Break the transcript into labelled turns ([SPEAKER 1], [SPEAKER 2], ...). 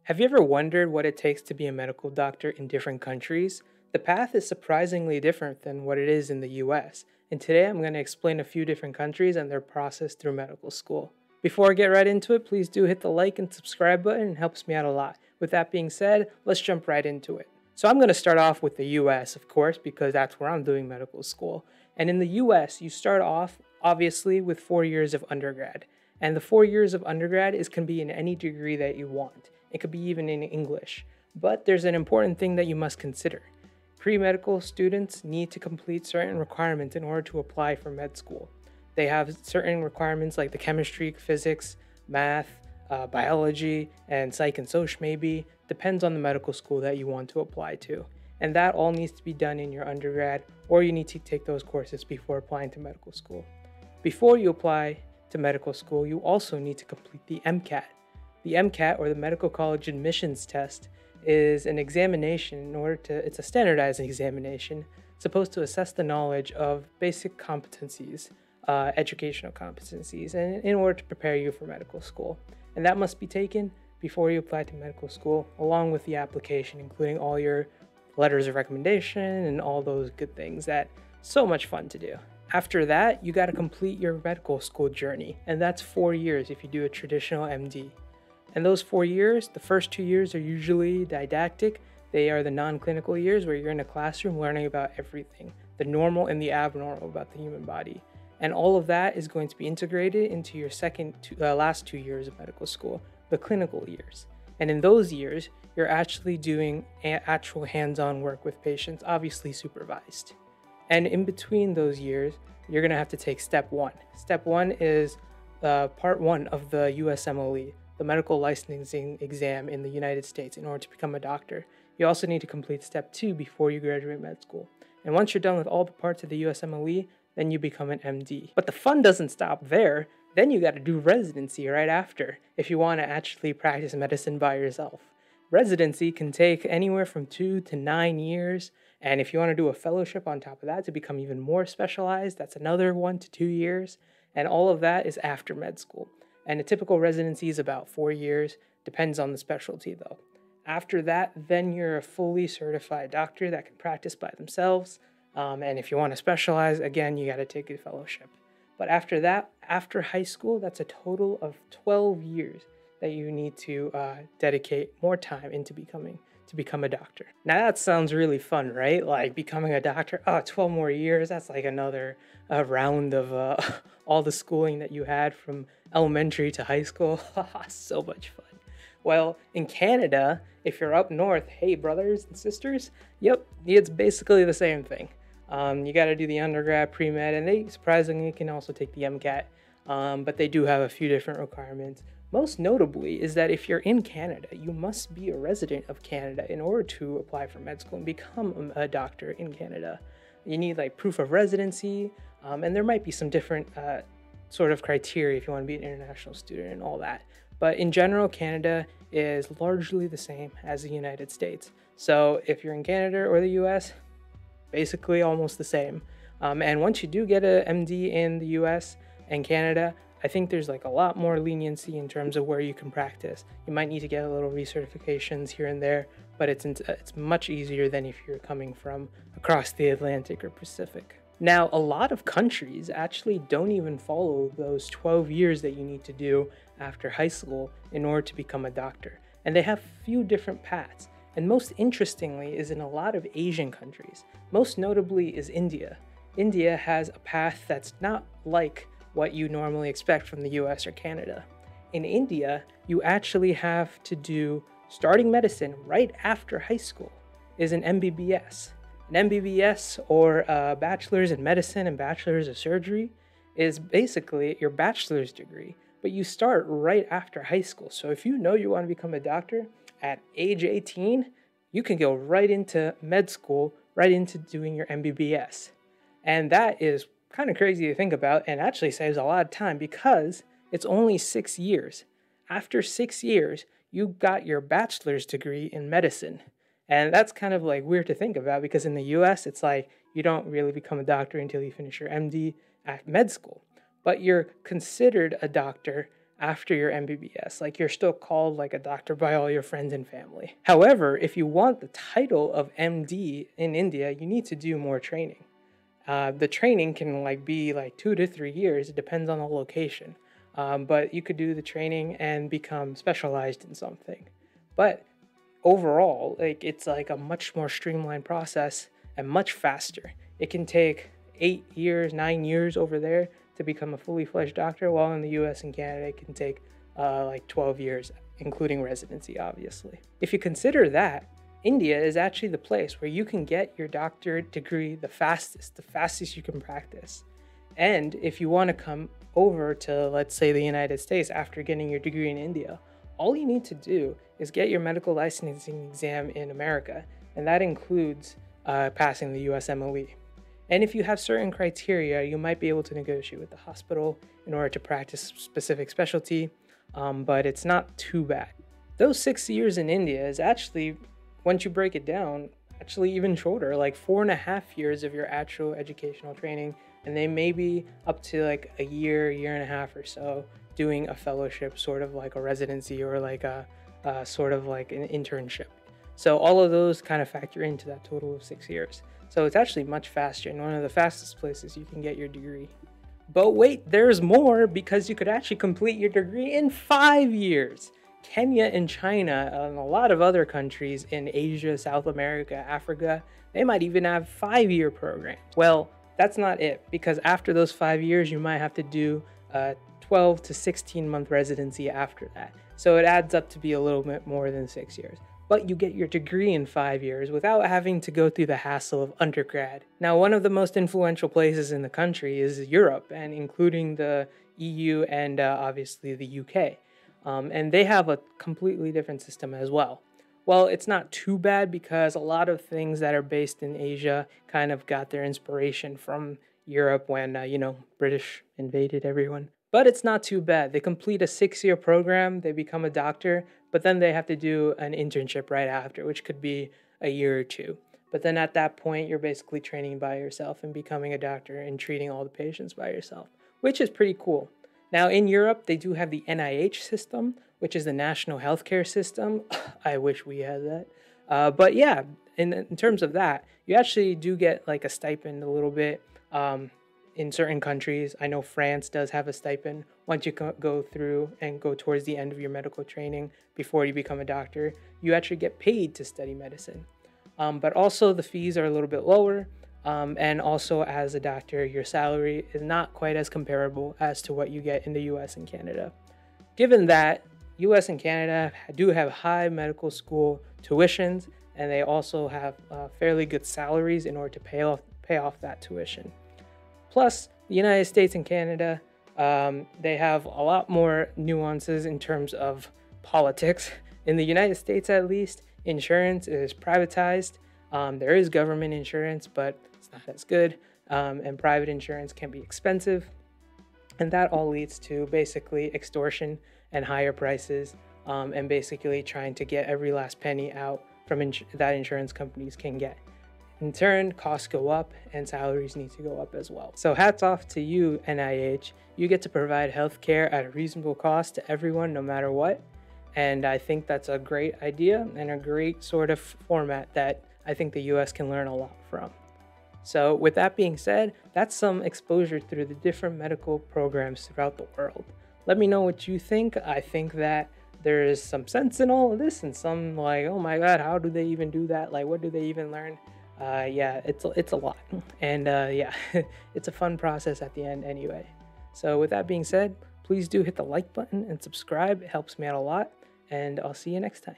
[SPEAKER 1] Have you ever wondered what it takes to be a medical doctor in different countries? The path is surprisingly different than what it is in the US, and today I'm going to explain a few different countries and their process through medical school. Before I get right into it, please do hit the like and subscribe button, it helps me out a lot. With that being said, let's jump right into it. So I'm going to start off with the US, of course, because that's where I'm doing medical school. And in the US, you start off, obviously, with 4 years of undergrad. And the 4 years of undergrad can be in any degree that you want. It could be even in English. But there's an important thing that you must consider. Pre-medical students need to complete certain requirements in order to apply for med school. They have certain requirements like the chemistry, physics, math, biology, and psych and soc maybe. Depends on the medical school that you want to apply to. And that all needs to be done in your undergrad, or you need to take those courses before applying to medical school. Before you apply to medical school, you also need to complete the MCAT. The MCAT, or the Medical College Admissions Test, is an examination it's a standardized examination supposed to assess the knowledge of basic competencies, educational competencies, and in order to prepare you for medical school. And that must be taken before you apply to medical school, along with the application, including all your letters of recommendation and all those good things that so much fun to do. After that, you got to complete your medical school journey, and that's 4 years if you do a traditional MD. And those 4 years, the first 2 years are usually didactic. They are the non-clinical years where you're in a classroom learning about everything, the normal and the abnormal about the human body. And all of that is going to be integrated into your last 2 years of medical school, the clinical years. And in those years, you're actually doing actual hands-on work with patients, obviously supervised. And in between those years, you're going to have to take step one. Step one is part one of the USMLE, the medical licensing exam in the United States in order to become a doctor. You also need to complete step 2 before you graduate med school. And once you're done with all the parts of the USMLE, then you become an MD. But the fun doesn't stop there. Then you got to do residency right after if you want to actually practice medicine by yourself. Residency can take anywhere from 2 to 9 years. And if you want to do a fellowship on top of that to become even more specialized, that's another 1 to 2 years. And all of that is after med school. And a typical residency is about 4 years, depends on the specialty though. After that, then you're a fully certified doctor that can practice by themselves. And if you want to specialize, again, you got to take a fellowship. But after that, after high school, that's a total of 12 years that you need to dedicate more time into become a doctor. Now that sounds really fun, right? Like becoming a doctor, 12 more years, that's like another round of all the schooling that you had from elementary to high school. So much fun. Well, in Canada, if you're up north, hey brothers and sisters, yep, it's basically the same thing. You got to do the undergrad pre-med, and they surprisingly can also take the MCAT, but they do have a few different requirements. Most notably is that if you're in Canada, you must be a resident of Canada in order to apply for med school and become a doctor in Canada. You need like proof of residency, and there might be some different sort of criteria if you want to be an international student and all that. But in general, Canada is largely the same as the United States. So if you're in Canada or the US, basically almost the same. And once you do get a MD in the US and Canada, I think there's like a lot more leniency in terms of where you can practice. You might need to get a little recertifications here and there, but it's much easier than if you're coming from across the Atlantic or Pacific. Now, a lot of countries actually don't even follow those 12 years that you need to do after high school in order to become a doctor. And they have a few different paths. And most interestingly is in a lot of Asian countries. Most notably is India. India has a path that's not like what you normally expect from the US or Canada. In India, you actually have to do starting medicine right after high school is an MBBS. An MBBS, or Bachelor's in Medicine and Bachelor's of Surgery, is basically your bachelor's degree, but you start right after high school. So if you know you want to become a doctor at age 18, you can go right into med school, right into doing your MBBS. And that is kind of crazy to think about and actually saves a lot of time because it's only 6 years. After 6 years, you got your bachelor's degree in medicine. And that's kind of like weird to think about because in the US, it's like you don't really become a doctor until you finish your MD at med school. But you're considered a doctor after your MBBS. Like, you're still called like a doctor by all your friends and family. However, if you want the title of MD in India, you need to do more training. The training can like be like 2 to 3 years. It depends on the location. But you could do the training and become specialized in something. But overall, like, it's like a much more streamlined process and much faster. It can take 8 years, 9 years over there to become a fully fledged doctor, while in the US and Canada, it can take like 12 years, including residency, obviously. If you consider that, India is actually the place where you can get your doctorate degree the fastest you can practice. And if you want to come over to, let's say, the United States after getting your degree in India, all you need to do is get your medical licensing exam in America, and that includes passing the USMLE. And if you have certain criteria, you might be able to negotiate with the hospital in order to practice a specific specialty, but it's not too bad. Those 6 years in India is actually, once you break it down, actually even shorter, like 4.5 years of your actual educational training, and they may be up to like a year, year and a half or so doing a fellowship, sort of like a residency or like a sort of like an internship. So all of those kind of factor into that total of 6 years. So it's actually much faster and one of the fastest places you can get your degree. But wait, there's more, because you could actually complete your degree in 5 years. Kenya and China and a lot of other countries in Asia, South America, Africa, they might even have 5-year programs. Well, that's not it, because after those 5 years, you might have to do a 12 to 16-month residency after that. So it adds up to be a little bit more than 6 years. But you get your degree in 5 years without having to go through the hassle of undergrad. Now, one of the most influential places in the country is Europe, and including the EU and obviously the UK. And they have a completely different system as well. Well, it's not too bad, because a lot of things that are based in Asia kind of got their inspiration from Europe when, British invaded everyone. But it's not too bad. They complete a 6-year program, they become a doctor, but then they have to do an internship right after, which could be a year or two. But then at that point, you're basically training by yourself and becoming a doctor and treating all the patients by yourself, which is pretty cool. Now, in Europe, they do have the NIH system, which is the National Healthcare System. I wish we had that. But yeah, in terms of that, you actually do get like a stipend a little bit in certain countries. I know France does have a stipend once you go through and go towards the end of your medical training before you become a doctor. You actually get paid to study medicine. But also the fees are a little bit lower. And also, as a doctor, your salary is not quite as comparable as to what you get in the US and Canada. Given that US and Canada do have high medical school tuitions, and they also have fairly good salaries in order to pay off that tuition. Plus, the United States and Canada, they have a lot more nuances in terms of politics. In the United States, at least, insurance is privatized. There is government insurance, but it's not as good, and private insurance can be expensive, and that all leads to basically extortion and higher prices, and basically trying to get every last penny out from that insurance companies can get. In turn, costs go up and salaries need to go up as well. So hats off to you, NIH. You get to provide healthcare at a reasonable cost to everyone, no matter what. And I think that's a great idea and a great sort of format that I think the US can learn a lot from. So with that being said, that's some exposure through the different medical programs throughout the world. Let me know what you think. I think that there is some sense in all of this, and some like, oh my God, how do they even do that? Like, what do they even learn? Yeah, it's a lot. And yeah, it's a fun process at the end anyway. So with that being said, please do hit the like button and subscribe. It helps me out a lot. And I'll see you next time.